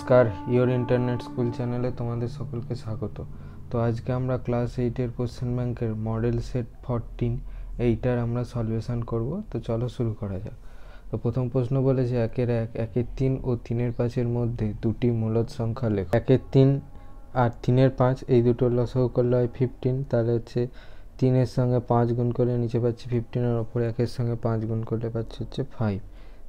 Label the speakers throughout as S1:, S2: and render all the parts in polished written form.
S1: নমস্কার, your internet school চ্যানেলে তোমাদের সকলকে স্বাগত। তো আজকে আমরা ক্লাস 8-এর কোশ্চেন ব্যাংকের মডেল সেট 14 এইটার আমরা সলিউশন করব। তো চলো শুরু করা যাক। তো প্রথম প্রশ্ন বলেছে 1-এর 3 ও 3-এর মধ্যে দুটি মূলদ সংখ্যা লেখো। 1-3 আর 3-5 এই দুটোর লসাগু করলে হয় 15। তাহলে হচ্ছে 3-এর সঙ্গে 5 গুণ করলে নিচে পাচ্ছি 15, আর ওপরে 1-এর সঙ্গে 5 গুণ করলে পাচ্ছি হচ্ছে 5।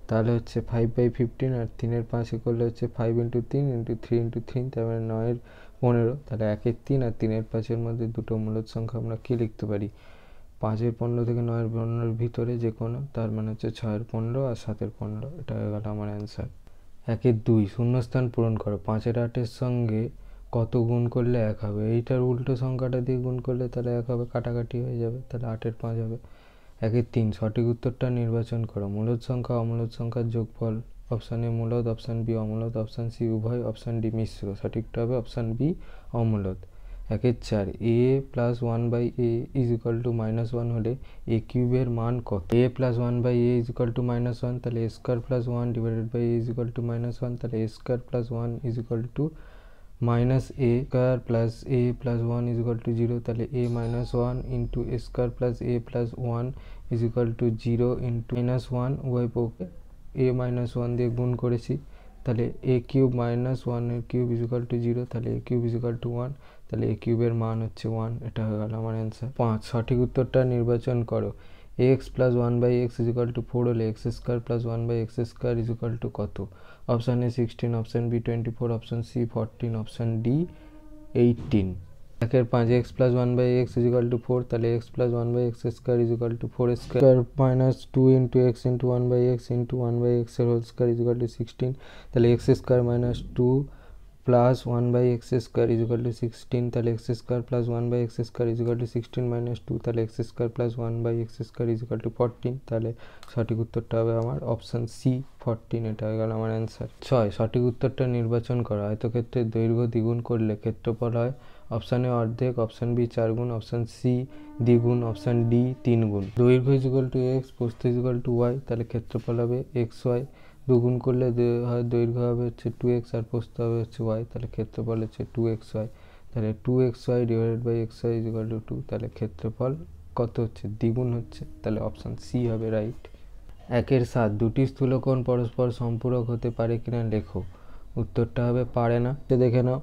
S1: তাহলে হচ্ছে 5/15, আর 3-এর 5 করলে হচ্ছে 5 × 3 × 3 × 3, তার মানে 9-এর 15। তাহলে 1-3 আর 3-5 মধ্যে দুটো মূলদ সংখ্যা আমরা কি লিখতে পারি? 5-এর 15 থেকে 9-এর 15-এর ভিতরে যে কোনো, তার মানে হচ্ছে 6-এর 15 আর 7-এর 15। এটা হয়ে গেল আমার অ্যান্সার। 1-2 শূন্যস্থান পূরণ করো। 5-এর 8-এর সঙ্গে কত গুণ করলে 1 হবে? এইটার উল্টো সংখ্যাটা দিয়ে গুণ করলে তাহলে 1 হবে, কাটাকাটি হয়ে যাবে, তাহলে 8-এর 5 হবে। 1-3 সঠিক উত্তরটা নির্বাচন করো। মূলদ সংখ্যা অমূলদ সংখ্যার যোগফল। অপশান এ মূলদ, অপশান বি অমূলদ, অপশান সি উভয়, অপশান ডি মিশ্র। সঠিকটা হবে অপশান বি অমূলদ। 1-4 a + 1/a = -1 হলে a কিউবের মান কত? a + 1/a = -1, তাহলে a² + 1 / a = -1, তাহলে a² + 1 = -a² + a + 1 = 0, তাহলে a - 1 × a² + a + 1 = 0 × -1 উভয় পক্ষে a - 1 দিয়ে গুণ করেছি, তাহলে a³ - 1³ = 0, তাহলে a³ = 1, তাহলে a কিউবের মান হচ্ছে 1। এটা হয়ে গেল আমার অ্যান্সার। 5 সঠিক উত্তরটা নির্বাচন করো। x + 1/x = 4 হলে x² + 1/x² কত? Option A 16, option B 24, option C 14, option D 18। 1-5 x + 1/x = 4, তাহলে x + 1/x² = 4² - 2 × x × 1/x × 1/x² = 16, তাহলে x² - 2 + 1/x² = 16, তাহলে x² + 1/x² = 16 - 2, তাহলে x² + 1/x² = 14। তাহলে সঠিক উত্তরটা হবে আমার অপশান সি 14। এটা হয়ে গেল আমার অ্যান্সার। 6 সঠিক উত্তরটা নির্বাচন করা। আয়তক্ষেত্রের দৈর্ঘ্য দ্বিগুণ করলে ক্ষেত্রফল হয়। অপশান এ অর্ধেক, অপশান বি 4 গুণ, অপশান সি দ্বিগুণ, অপশান ডি 3 গুণ। দৈর্ঘ্য = x, প্রস্থ = y, তাহলে ক্ষেত্রফল হবে xy। দুগুণ করলে হয় দৈর্ঘ্য হবে হচ্ছে 2x আর প্রস্থ হবে হচ্ছে y, তাহলে ক্ষেত্রফল হচ্ছে 2xy। তাহলে 2xy / xy = 2, তাহলে ক্ষেত্রফল কত হচ্ছে? দ্বিগুণ হচ্ছে, তাহলে অপশান সি হবে রাইট। 1-7 দুটি স্থূলকোণ পরস্পর সম্পূরক হতে পারে কিনা লেখো। উত্তরটা হবে পারে না। দেখে নাও,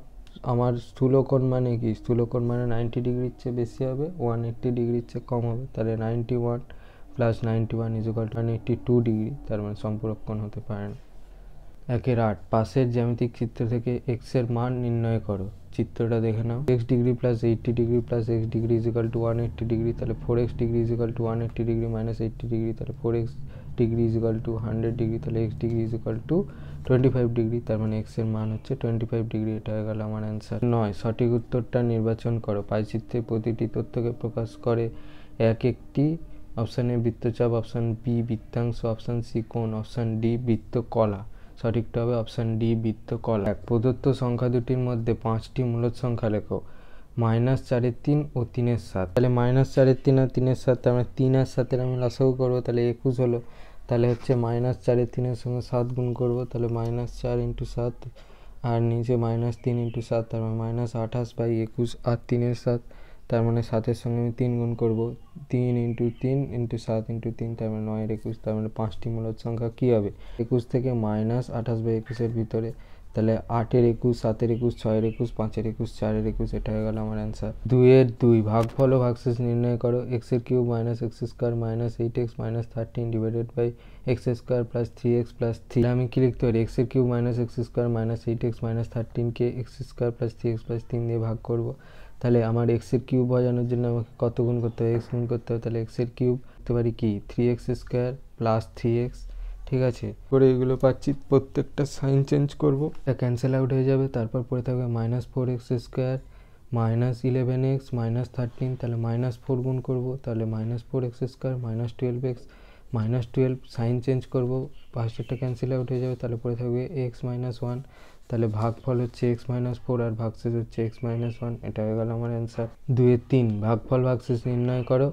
S1: আমার স্থূলকোণ মানে কি? স্থূলকোণ মানে 90 ডিগ্রির চেয়ে বেশি হবে, 180 ডিগ্রির চেয়ে কম হবে, তাহলে 91 + 91 = 182 ডিগ্রি, তার মানে সম্পূরক কোণ হতে পারে না। 1-8 পাশের জ্যামিতিক চিত্র থেকে x এর মান নির্ণয় করো। চিত্রটা দেখে নাও। x degree + 80 degree + x degree = 180 degree, তাহলে 4x ডিগ্রি = 180 ডিগ্রি - 80 ডিগ্রি, তাহলে 4x ডিগ্রি = 100 ডিগ্রি, তাহলে x ডিগ্রি = 25 ডিগ্রি, তার মানে x এর মান হচ্ছে 25 ডিগ্রি। এটা হয়ে গেল আমার অ্যান্সার। 9 সঠিক উত্তরটা নির্বাচন করো। পাইচিত্রের প্রতিটি তথ্যকে প্রকাশ করে একটি। অপশান এ বৃত্তচাপ, অপশান বি বৃত্তাংশ, অপশান সি কোণ, অপশান ডি বৃত্তকলা। সঠিকটা হবে অপশান ডি বৃত্তকলা। প্রদত্ত সংখ্যা দুটির মধ্যে 5টি মূলদ সংখ্যা লেখো। -4-3 ও 3-7। তাহলে -4-3 আর 3-7, তার মানে 3 আর 7-এর আমি লসাগু করবো, তাহলে 21 হলো। তাহলে হচ্ছে -4-3 সঙ্গে 7 গুণ করবো, তাহলে -4 × 7, আর নিচে -3 × 7, তার মানে -28/21, আর 3-7, তার মানে 7-এর সঙ্গে আমি 3 গুণ করবো, 3 × 3 × 7 × 3, তার মানে 9-21, তার মানে 5টি মূলদ সংখ্যা কী হবে? 21 থেকে -28/21-এর ভিতরে, তাহলে 8-21, 7-21, 6-21, 5-21, 4-21। এটা হয়ে গেল আমার অ্যান্সার। 2-2 ভাগফল ও ভাগশেষ নির্ণয় করো। x³ - x² - 8x - 13 / x² + 3x + 3। আমি কি লিখতে পারি? x³ - x² - 8x - 13 কে x² + 3x + 3 দিয়ে ভাগ করবো। তাহলে আমার x-এর কিউব বোঝানোর জন্য আমাকে কত গুণ করতে হবে? x গুণ করতে হবে, তাহলে x-এর কিউব করতে পারি কি 3x² + 3x। ঠিক আছে, করে এগুলো পাচ্ছি, প্রত্যেকটা সাইন চেঞ্জ করবো, এটা ক্যান্সেল আউট হয়ে যাবে। তারপর পড়ে থাকবে -4x² - 11x - 13, তাহলে -4 গুণ করবো, তাহলে -4x² - 12x -12 সাইন চেঞ্জ করবো, পাঁচটা ক্যান্সেল আউট হয়ে যাবে, তাহলে পড়ে থাকবে x - 1, তাহলে ভাগফল হচ্ছে x - 4 আর ভাগশেষ হচ্ছে x - 1। এটা হয়ে গেল আমার অ্যান্সার। 2-3 ভাগফল ভাগশেষ নির্ণয় করো।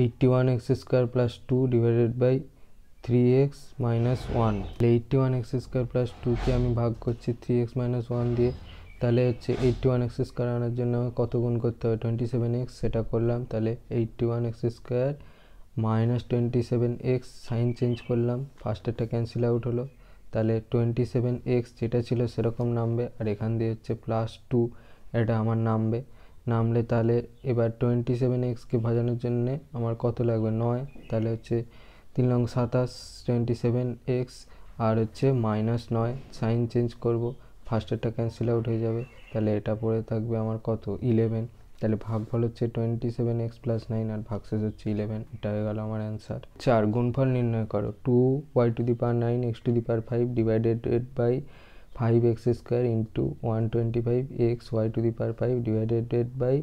S1: 81x² + 2 / 3x minus 1, 81x square plus 2কে আমি ভাগ করছি 3x মাইনাস 1 দিয়ে, তাহলে হচ্ছে 81x স্কোয়ার আনার জন্য কত গুণ করতে হবে 27x, সেটা করলাম। তাহলে 81x square minus 27x, sign change করলাম, ফার্স্টেরটা ক্যান্সেল আউট হলো, তাহলে 27x যেটা ছিল সেরকম নামবে, আর এখান দিয়ে হচ্ছে প্লাস 2 এটা আমার নামলে তাহলে এবার 27xকে ভাজানোর জন্যে আমার কত লাগবে 9, তাহলে হচ্ছে 3 লং 27, 27x আর হচ্ছে মাইনাস 9, সাইন চেঞ্জ করব, ফার্স্টেরটা ক্যান্সেল আউট হয়ে যাবে, তাহলে এটা পড়ে থাকবে আমার কত 11, তাহলে ভাগফল হচ্ছে 27x প্লাস 9 আর ভাগশেষ হচ্ছে 11, এটা হয়ে গেল আমার অ্যান্সার। 4 গুণফল নির্ণয় করো, 2y to the power 9 x to the power 5 divided by 5x square into 125x y to the power 5 divided by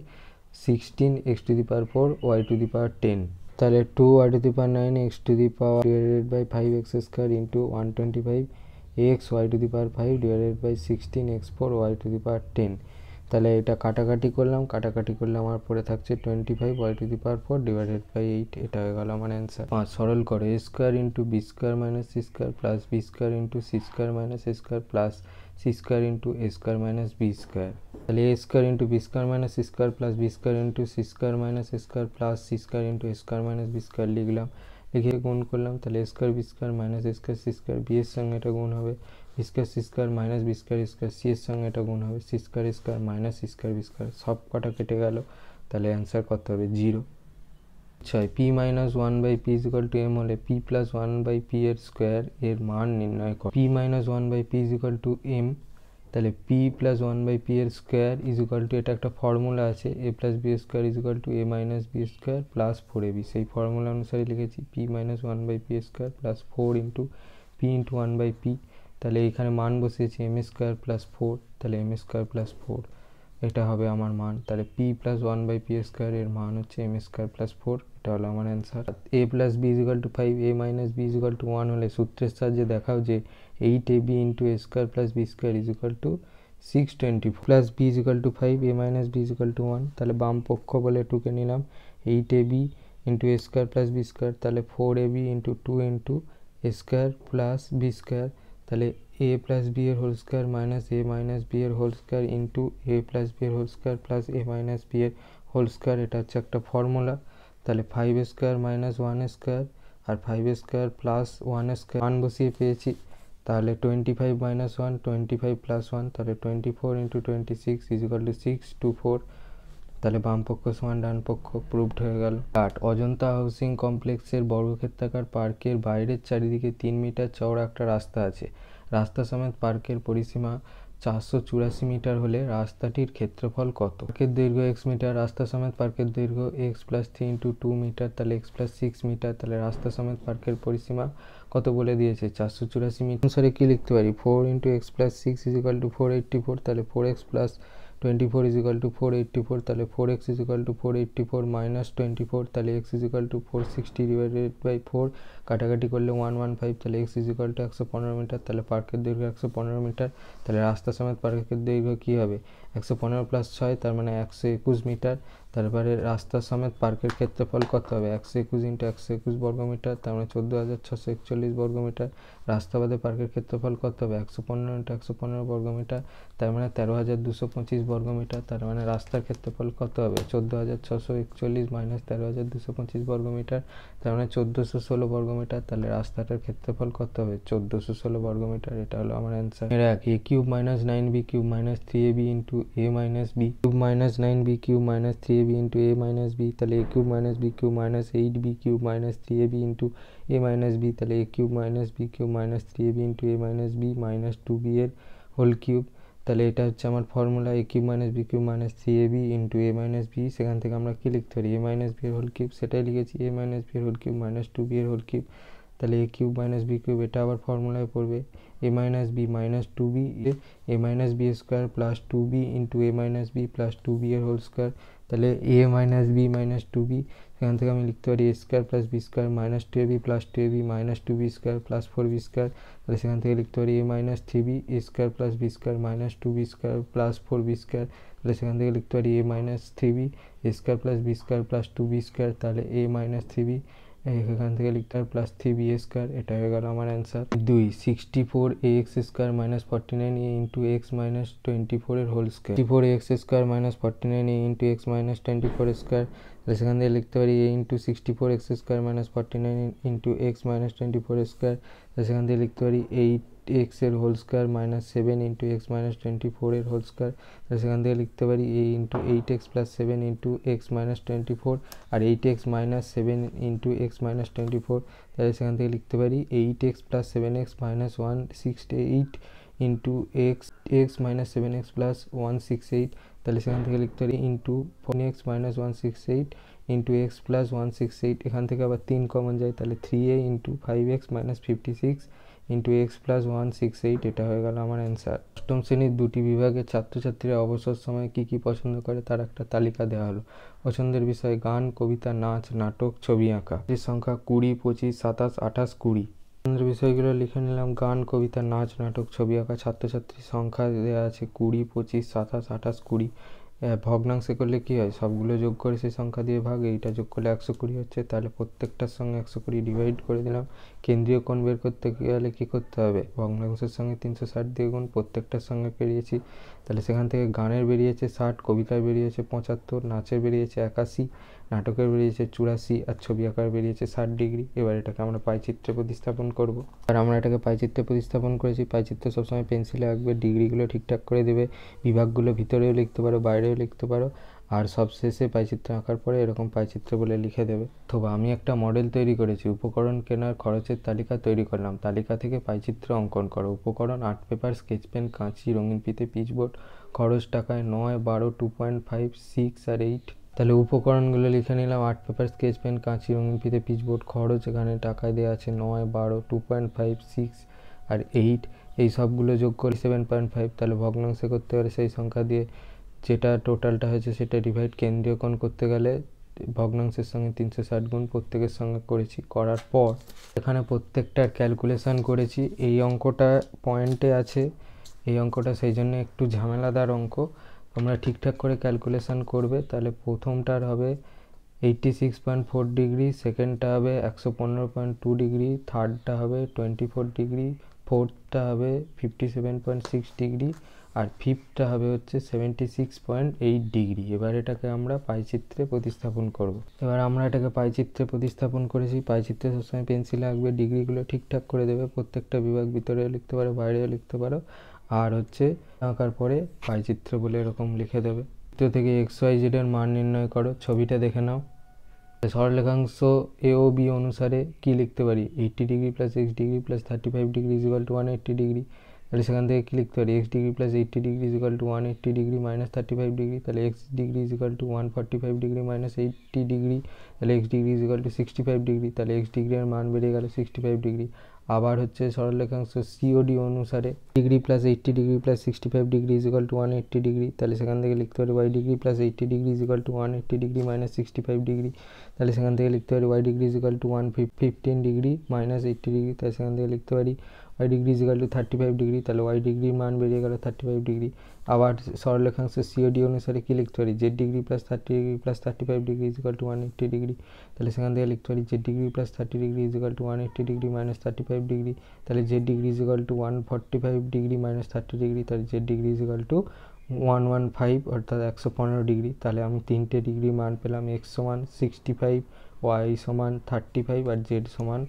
S1: 16x to the power 4 y to the power 10, তাহলে 2y to the power 9 x to the power divided by 5x square into 125x y to the power 5 divided by 16x4 y to the power 10, তাহলে এটা কাটাকাটি করলে আমার পড়ে থাকছে 25y to the power 4 divided by 8, এটা হয়ে গেল আমার অ্যান্সার। 5 সরল করো, a square into b square minus C square plus b square into c square minus a square plus c square into a square minus B square, তাহলে a square into b square minus C square plus b square into c square minus a square plus c square into a square minus B square লিখলাম, লিখে গুণ করলাম, তাহলে a square B square minus a square C square, B এর সঙ্গে এটা গুণ হবে, B square C square minus B square square, C এর সঙ্গে এটা গুণ হবে, C square square minus C square B square, সব কটা কেটে গেল, তাহলে অ্যান্সার কত হবে 0। 6 p minus 1 by p equal to m হলে পি প্লাস 1 বাই পি এর স্কোয়ার এর মান নির্ণয় করো, p minus 1 by p equal to m, তাহলে পি প্লাস 1 বাই পি এর স্কোয়ার ইজিক্যাল টু, এটা একটা ফর্মুলা আছে, a plus b square is equal to a minus B square plus 4ab, সেই ফর্মুলা অনুসারে লিখেছি p minus 1 by P square plus 4 into P into 1 by P, তাহলে এখানে মান বসিয়েছি এম স্কোয়ার প্লাস 4, তাহলে এম স্কোয়ার প্লাস 4 এটা হবে আমার মান, তাহলে P plus 1 by P square এর মান হচ্ছে এম স্কোয়ার প্লাস 4, এটা হলো আমার answer. A plus b is equal to 5 a minus b is equal to 1 হলে সূত্রের সাহায্যে দেখাও যে 8ab into a square plus b square is equal to 624 plus b is equal to 5 a minus b is equal to 1, তাহলে বাম পক্ষ বলে 2কে নিলাম, 8ab into a square plus b square, তাহলে 4ab into 2 into a square plus b square, তাহলে a plus B এর whole square minus এ minus b এর হোল স্কোয়ার ইন্টু এ প্লাস বি এর হোল স্কোয়ার প্লাস এ minus b এর whole square, এটা হচ্ছে একটা formula, তাহলে 5 স্কোয়ার মাইনাস 1 স্কোয়ার আর 5 square plus 1 square মান বসিয়ে পেয়েছি, তাহলে 25 মাইনাস 1 25 প্লাস 1, তাহলে 24 ইন্টু 26 ইজিক্যাল টু 624, তাহলে বাম পক্ষ সমান ডান পক্ষ প্রুভড হয়ে গেল। 8 অজন্তা হাউসিং কমপ্লেক্সের বর্গক্ষেত্রাকার পার্কের বাইরের চারিদিকে 3 মিটার চওড়া একটা রাস্তা আছে, রাস্তা সমেত পার্কের পরিসীমা 484 মিটার হলে রাস্তাটির ক্ষেত্রফল কত? পার্কের দৈর্ঘ্য x মিটার, রাস্তা সমেত পার্কের দৈর্ঘ্য x প্লাস 3 ইন্টু 2 মিটার, তাহলে x প্লাস 6 মিটার, তাহলে রাস্তা সমেত পার্কের পরিসীমা কত বলে দিয়েছে 484 মিটার, অনুসারে কি লিখতে পারি 4 into X plus 6 equal to 484, তাহলে 4x প্লাস 24 ইজিক্যাল টু 484, তাহলে 4x ইজিক্যাল টু 484 মাইনাস 24, তাহলে x equal to 460 divided by 4, কাটাকাটি করলে 115, তাহলে x ইজিক্যাল টু 115 মিটার, তাহলে পার্কের দৈর্ঘ্য 115 মিটার, তাহলে রাস্তা সমেত পার্কের দৈর্ঘ্য কী হবে 115 প্লাস 6 তার মানে 121 মিটার, তারপরে রাস্তা সমেত পার্কের ক্ষেত্রফল কত হবে 121 ইন্টু 121 বর্গমিটার, তার মানে 14,641 বর্গমিটার, রাস্তা বাদে পার্কের ক্ষেত্রফল কত হবে 115 ইন্টু 115 বর্গমিটার, তার মানে 13,225 বর্গমিটার, তার মানে রাস্তার ক্ষেত্রফল কত হবে 14,641 মাইনাস 13,225 বর্গমিটার, তার মানে 1416 বর্গমিটার, তাহলে রাস্তাটার ক্ষেত্রফল কত হবে 1416 বর্গমিটার, এটা হলো আমার answer. A cube minus 9b cube minus 3ab into a minus b cube minus 9b cube minus 3ab into a minus b, তাহলে a cube minus b cube minus 8b cube minus 3ab into a minus b, তাহলে a cube minus b cube minus 3ab into a minus b minus 2b এর whole cube, তাহলে এটা হচ্ছে আমার formula a cube minus b cube minus 3ab into a minus b, সেখান থেকে আমরা কী লিখতে পারি এ মাইনাস বি এর হোল কিউব, সেটাই লিখেছি এ মাইনাস বি এর হোল কিউব মাইনাস 2b এর হোল কিউব, তাহলে a cube minus b cube এটা আবার ফর্মুলায় পড়বে a minus b minus 2b a minus B square plus 2b into a minus b plus 2b এর whole square, তাহলে a minus b minus 2b, সেখান থেকে আমি লিখতে পারি a square plus b square minus 2ab plus 2ab minus 2b square plus 4b square, তাহলে সেখান থেকে লিখতে পারি a minus 3b a square plus b square minus 2b square plus 4b square, তাহলে সেখান থেকে লিখতে পারি a minus 3b a square plus b square plus 2b square, তাহলে এ মাইনাস 3b এখান থেকে লিখতে হবে প্লাস 3b স্কোয়ার, এটা হয়ে গেল আমার answer. 2 64ax square minus 49a into X minus 24 এর whole square. 64ax square minus 49a into X minus 24 square, তাহলে সেখান থেকে লিখতে পারি a into 64x square minus 49 into X minus 24 square, তাহলে সেখান থেকে লিখতে পারি 8x এর whole square minus 7 into X minus 24 এর হোল স্কোয়ার, তাহলে সেখান থেকে লিখতে পারি a into 8x plus 7 into X minus 24 আর 8x minus 7 into X minus 24, তাহলে সেখান থেকে লিখতে পারি 8x plus 7x minus 168 into X minus 7x plus 168, তাহলে সেখান থেকে লিখতে পারি into x minus 168 into X plus 168, এখান থেকে আবার 3 কমন যায়, তাহলে 3a into 5x minus 56 into X plus 168, এটা হয়ে গেল আমার অ্যান্সার। অষ্টম শ্রেণীর দুটি বিভাগের ছাত্রছাত্রীরা অবসর সময়ে কী কী পছন্দ করে তার একটা তালিকা দেওয়া হলো। পছন্দের বিষয় গান, কবিতা, নাচ, নাটক, ছবি আঁকা। এর সংখ্যা 20, 25, 27, 28, 20। পছন্দের বিষয়গুলো লিখে নিলাম গান, কবিতা, নাচ, নাটক, ছবি আঁকা। ছাত্রছাত্রীর সংখ্যা দেওয়া আছে 20, 25, 27, 28, 20। ভগ্নাংশে করলে কী হয়, সবগুলো যোগ করে সেই সংখ্যা দিয়ে ভাগ, এইটা যোগ করলে 120 হচ্ছে, তাহলে প্রত্যেকটার সঙ্গে 120 ডিভাইড করে দিলাম। কেন্দ্রীয় কোণ বের করতে গেলে কী করতে হবে, ভগ্নাংশের সঙ্গে 360 দিয়ে গুণ, প্রত্যেকটার সঙ্গে পেরিয়েছি, তাহলে সেখান থেকে গানের বেরিয়েছে 60, কবিতার বেরিয়েছে 75, নাচের বেরিয়েছে 81, নাটকের বেরিয়েছে 84 আর ছবি আঁকার বেরিয়েছে 60 ডিগ্রি। এবার এটাকে আমরা পাইচিত্রে প্রতিস্থাপন করব। আর আমরা এটাকে পাইচিত্রে প্রতিস্থাপন করেছি। পাইচিত্রে সবসময় পেন্সিলে আঁকবে, ডিগ্রিগুলো ঠিকঠাক করে দেবে, বিভাগগুলো ভিতরেও লিখতে পারো বাইরেও লিখতে পারো, আর সবশেষে পাইচিত্র আঁকার পরে এরকম পাইচিত্র বলে লিখে দেবে। তো আমি একটা মডেল তৈরি করেছি, উপকরণ কেনার খরচের তালিকা তৈরি করলাম, তালিকা থেকে পাইচিত্র অঙ্কন করো। উপকরণ আর্ট পেপার, স্কেচ পেন, কাঁচি, রঙিন ফিতে, পিচবোর্ড। খরচ টাকায় 9, 12, 2.5, 6 আর 8। তাহলে উপকরণগুলো লিখে নিলাম, আর্ট পেপার, স্কেচ পেন, কাঁচি, রঙিন ফিতে, পিচবোর্ড। খরচ এখানে টাকায় দেওয়া আছে 9, 12, 2.5, 6 আর 8। এই সবগুলো যোগ করে 7.5, তাহলে ভগ্নাংশে করতে পারে সেই সংখ্যা দিয়ে যেটা টোটালটা হয়েছে সেটা ডিভাইড। কেন্দ্রীয় কোণ করতে গেলে ভগ্নাংশের সঙ্গে 360 গুণ, প্রত্যেকের সঙ্গে করেছি। করার পর এখানে প্রত্যেকটার ক্যালকুলেশন করেছি। এই অঙ্কটা পয়েন্টে আছে, এই অঙ্কটা সেই জন্য একটু ঝামেলাদার অঙ্ক, তোমরা ঠিকঠাক করে ক্যালকুলেশন করবে। তাহলে প্রথমটার হবে 86.4 ডিগ্রি, সেকেন্ডটা হবে 115.2 ডিগ্রি, থার্ডটা হবে 24 ডিগ্রি, ফোর্থটা হবে 57.6 ডিগ্রি আর ফিফথটা হবে হচ্ছে 76.8 ডিগ্রি। এবার এটাকে আমরা পাইচিত্রে প্রতিস্থাপন করব। এবার আমরা এটাকে পাইচিত্রে প্রতিস্থাপন করেছি। পাইচিত্রে সবসময় পেন্সিলে আঁকবে, ডিগ্রিগুলো ঠিকঠাক করে দেবে, প্রত্যেকটা বিভাগ ভিতরেও লিখতে পারো বাইরেও লিখতে পারো, আর হচ্ছে আঁকার পরে পাইচিত্র বলে এরকম লিখে দেবে। চিত্র থেকে XYZ এর মান নির্ণয় করো। ছবিটা দেখে নাও। সরলরেখাংশ এ ও বি অনুসারে কি লিখতে পারি, 80 degree plus x degree plus 35 degree is equal to 180 degree. তাহলে সেখান থেকে কী লিখতে পারি, x degree plus 80 degree is equal to 180 degree minus 35 degree, তাহলে x degree is equal to 145 degree minus 80 degree, তাহলে x degree is equal to 65 degree, তাহলে x ডিগ্রির মান বেরিয়ে গেল 65 ডিগ্রি। আবার হচ্ছে সরলরেখাংশ COD অনুসারে degree plus 80 degree plus 65 degree is equal to 180 degree, তাহলে সেখান থেকে লিখতে পারি y degree plus 80 degree is equal to 180 degree minus 65 degree, তাহলে সেখান থেকে লিখতে পারি y degree is equal to 115 degree minus 80 degree, তাহলে সেখান থেকে লিখতে পারি y degree is equal to 35 degree, তাহলে y ডিগ্রির মান বেরিয়ে গেল 35 ডিগ্রি। আবার সরলরেখাংশ COD অনুসারে কী লিখতে পারি, z degree plus 30 degree plus 35 degree is equal to 180 degree, তাহলে সেখান থেকে লিখতে পারি z degree plus 30 degree is equal to 180 degree minus 35 degree, তাহলে z degree is equal to 145 degree minus 30 degree, তাহলে z degree is equal to 115 অর্থাৎ 115 degree. তাহলে আমি তিনটে ডিগ্রি মান পেলাম, x সমান 65, y সমান 35 আর z সমান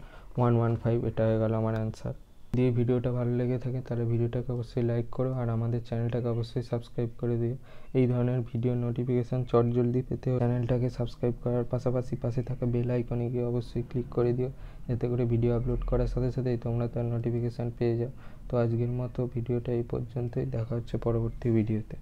S1: 115। এটা হয়ে গেল আমার অ্যান্সার। যদি ভিডিওটা ভালো লেগে থাকে তাহলে ভিডিওটাকে অবশ্যই লাইক করো আর আমাদের চ্যানেলটাকে অবশ্যই সাবস্ক্রাইব করে দিও। এই ধরনের ভিডিও নোটিফিকেশান চটজলদি পেতে চ্যানেলটাকে সাবস্ক্রাইব করার পাশাপাশি পাশে থাকা বেল আইকনে গিয়ে অবশ্যই ক্লিক করে দিও, যাতে করে ভিডিও আপলোড করার সাথে সাথেই তোমরা তার নোটিফিকেশান পেয়ে যাও। তো আজকের মতো ভিডিওটা এই পর্যন্তই, দেখা হচ্ছে পরবর্তী ভিডিওতে।